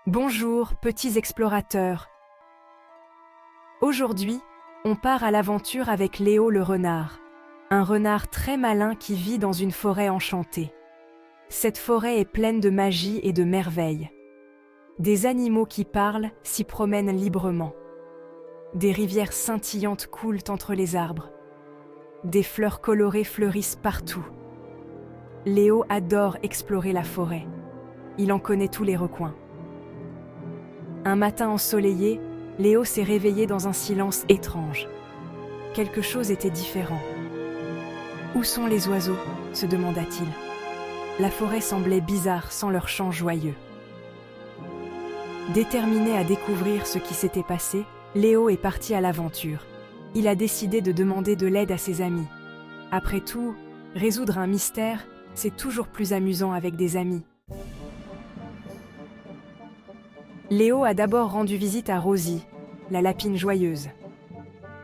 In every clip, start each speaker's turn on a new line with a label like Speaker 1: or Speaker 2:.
Speaker 1: Bonjour, petits explorateurs. Aujourd'hui, on part à l'aventure avec Léo le renard. Un renard très malin qui vit dans une forêt enchantée. Cette forêt est pleine de magie et de merveilles. Des animaux qui parlent s'y promènent librement. Des rivières scintillantes coulent entre les arbres. Des fleurs colorées fleurissent partout. Léo adore explorer la forêt. Il en connaît tous les recoins. Un matin ensoleillé, Léo s'est réveillé dans un silence étrange. Quelque chose était différent. « Où sont les oiseaux ?» se demanda-t-il. La forêt semblait bizarre sans leur chant joyeux. Déterminé à découvrir ce qui s'était passé, Léo est parti à l'aventure. Il a décidé de demander de l'aide à ses amis. Après tout, résoudre un mystère, c'est toujours plus amusant avec des amis. Léo a d'abord rendu visite à Rosie, la lapine joyeuse.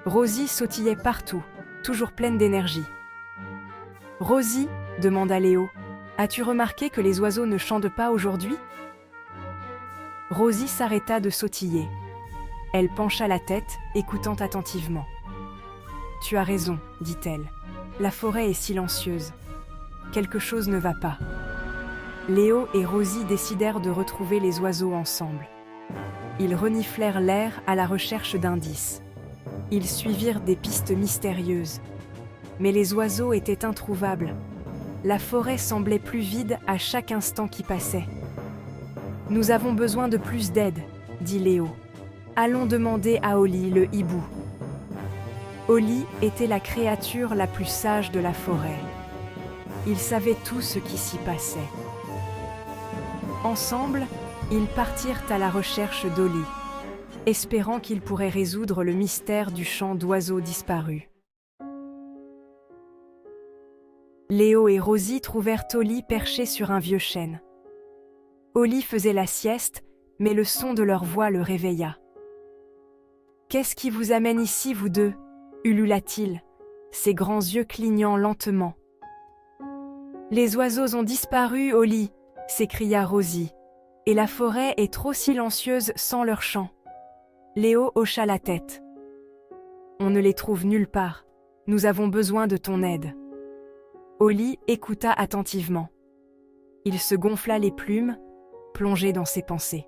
Speaker 1: Rosie sautillait partout, toujours pleine d'énergie. « Rosie, demanda Léo, as-tu remarqué que les oiseaux ne chantent pas aujourd'hui ?» Rosie s'arrêta de sautiller. Elle pencha la tête, écoutant attentivement. « Tu as raison, dit-elle. La forêt est silencieuse. Quelque chose ne va pas. » Léo et Rosie décidèrent de retrouver les oiseaux ensemble. Ils reniflèrent l'air à la recherche d'indices. Ils suivirent des pistes mystérieuses. Mais les oiseaux étaient introuvables. La forêt semblait plus vide à chaque instant qui passait. « Nous avons besoin de plus d'aide, » dit Léo. « Allons demander à Oli, le hibou. » Oli était la créature la plus sage de la forêt. Il savait tout ce qui s'y passait. Ensemble, ils partirent à la recherche d'Oli, espérant qu'il pourrait résoudre le mystère du chant d'oiseaux disparus. Léo et Rosie trouvèrent Oli perché sur un vieux chêne. Oli faisait la sieste, mais le son de leur voix le réveilla. « Qu'est-ce qui vous amène ici, vous deux ?» ulula-t-il, ses grands yeux clignant lentement. « Les oiseaux ont disparu, Oli !» s'écria Rosie. « Et la forêt est trop silencieuse sans leur chant. » Léo hocha la tête. « On ne les trouve nulle part. Nous avons besoin de ton aide. » Oli écouta attentivement. Il se gonfla les plumes, plongé dans ses pensées.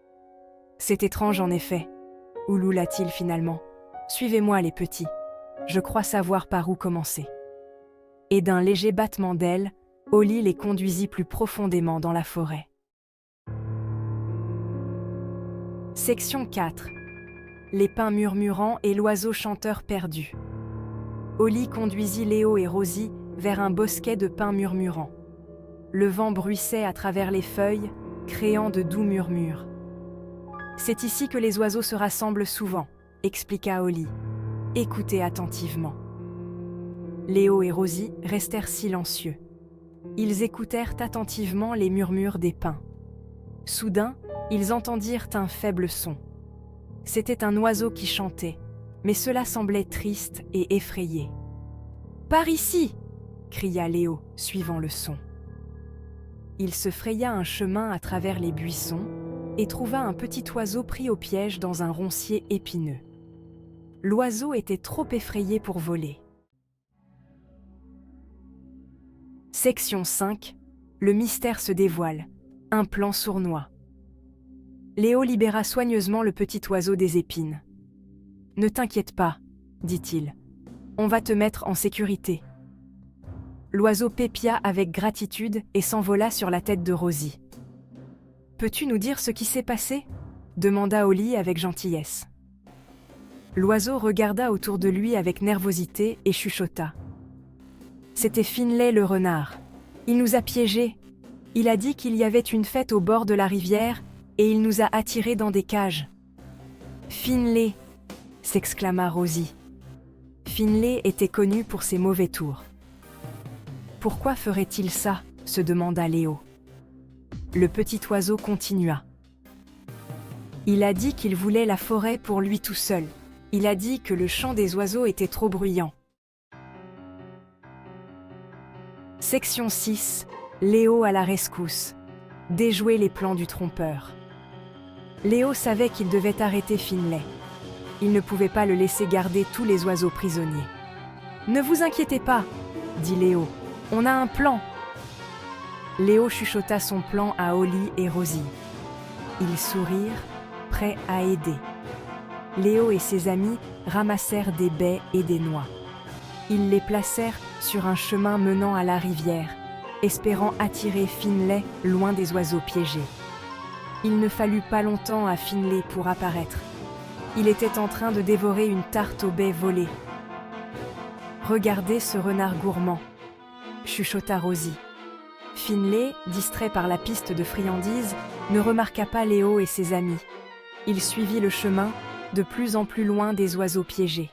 Speaker 1: « C'est étrange en effet, » ulula-t-il finalement. « Suivez-moi les petits. Je crois savoir par où commencer. » Et d'un léger battement d'ailes, Oli les conduisit plus profondément dans la forêt. Section 4. Les pins murmurants et l'oiseau chanteur perdu. Oli conduisit Léo et Rosie vers un bosquet de pins murmurants. Le vent bruissait à travers les feuilles, créant de doux murmures. « C'est ici que les oiseaux se rassemblent souvent, » expliqua Oli. « Écoutez attentivement. » Léo et Rosie restèrent silencieux. Ils écoutèrent attentivement les murmures des pins. Soudain, ils entendirent un faible son. C'était un oiseau qui chantait, mais cela semblait triste et effrayé. « Par ici !» cria Léo, suivant le son. Il se fraya un chemin à travers les buissons et trouva un petit oiseau pris au piège dans un roncier épineux. L'oiseau était trop effrayé pour voler. Section 5. Le mystère se dévoile. Un plan sournois. Léo libéra soigneusement le petit oiseau des épines. « Ne t'inquiète pas, » dit-il. « On va te mettre en sécurité. » L'oiseau pépia avec gratitude et s'envola sur la tête de Rosie. « Peux-tu nous dire ce qui s'est passé ?» demanda Oli avec gentillesse. L'oiseau regarda autour de lui avec nervosité et chuchota. « C'était Finlay le renard. Il nous a piégés. Il a dit qu'il y avait une fête au bord de la rivière et il nous a attirés dans des cages. »« Finlay !» s'exclama Rosie. Finlay était connu pour ses mauvais tours. « Pourquoi ferait-il ça ?» se demanda Léo. Le petit oiseau continua. « Il a dit qu'il voulait la forêt pour lui tout seul. Il a dit que le chant des oiseaux était trop bruyant. » Section 6. Léo à la rescousse. Déjouer les plans du trompeur. Léo savait qu'il devait arrêter Finlay. Il ne pouvait pas le laisser garder tous les oiseaux prisonniers. « Ne vous inquiétez pas, » dit Léo, « on a un plan. » Léo chuchota son plan à Holly et Rosie. Ils sourirent, prêts à aider. Léo et ses amis ramassèrent des baies et des noix. Ils les placèrent sur un chemin menant à la rivière, espérant attirer Finlay loin des oiseaux piégés. Il ne fallut pas longtemps à Finlay pour apparaître. Il était en train de dévorer une tarte aux baies volées. « Regardez ce renard gourmand !» chuchota Rosie. Finlay, distrait par la piste de friandises, ne remarqua pas Léo et ses amis. Il suivit le chemin, de plus en plus loin des oiseaux piégés.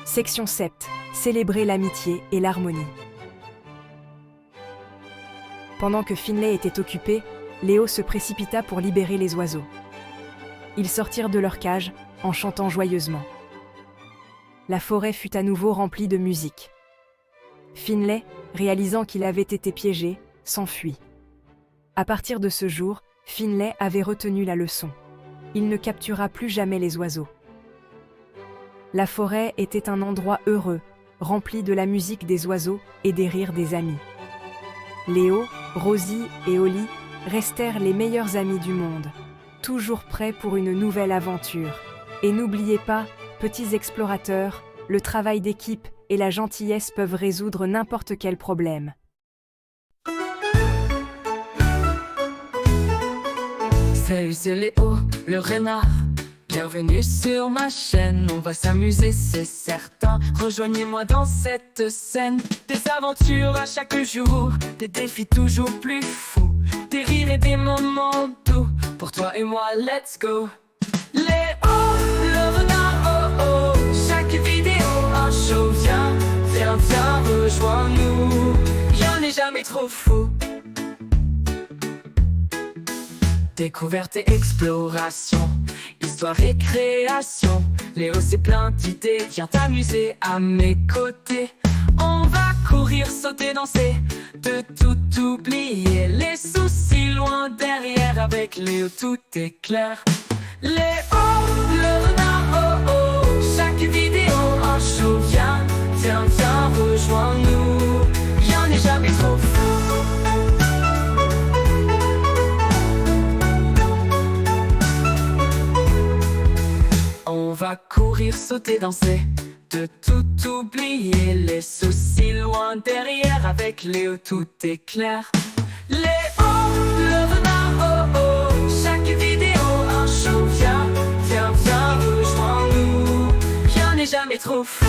Speaker 1: Section 7. Célébrer l'amitié et l'harmonie. Pendant que Finlay était occupé, Léo se précipita pour libérer les oiseaux. Ils sortirent de leur cage en chantant joyeusement. La forêt fut à nouveau remplie de musique. Finlay, réalisant qu'il avait été piégé, s'enfuit. À partir de ce jour, Finlay avait retenu la leçon. Il ne captura plus jamais les oiseaux. La forêt était un endroit heureux, rempli de la musique des oiseaux et des rires des amis. Léo, Rosie et Holly restèrent les meilleurs amis du monde, toujours prêts pour une nouvelle aventure. Et n'oubliez pas, petits explorateurs, le travail d'équipe et la gentillesse peuvent résoudre n'importe quel problème.
Speaker 2: Salut, c'est Léo, le renard. Bienvenue sur ma chaîne, on va s'amuser, c'est certain. Rejoignez-moi dans cette scène. Des aventures à chaque jour, des défis toujours plus fous, des rires et des moments doux. Pour toi et moi, let's go. Léo, le renard, oh oh. Chaque vidéo, un show, viens, viens, viens, rejoins-nous. Rien n'est jamais trop fou. Découverte et exploration, histoire et création. Léo c'est plein d'idées, viens t'amuser à mes côtés. On va courir, sauter, danser, de tout oublier. Les soucis loin derrière, avec Léo tout est clair. Léo, le renard, oh oh. Chaque vidéo un show, viens, viens, viens, rejoins-nous. Rien n'est jamais trop fou. On va courir, sauter, danser, de tout oublier. Les soucis loin derrière, avec Léo tout est clair. Léo, le renard, oh oh. Chaque vidéo un show, viens, viens, viens, rejoins-nous. Rien n'est jamais trop fou.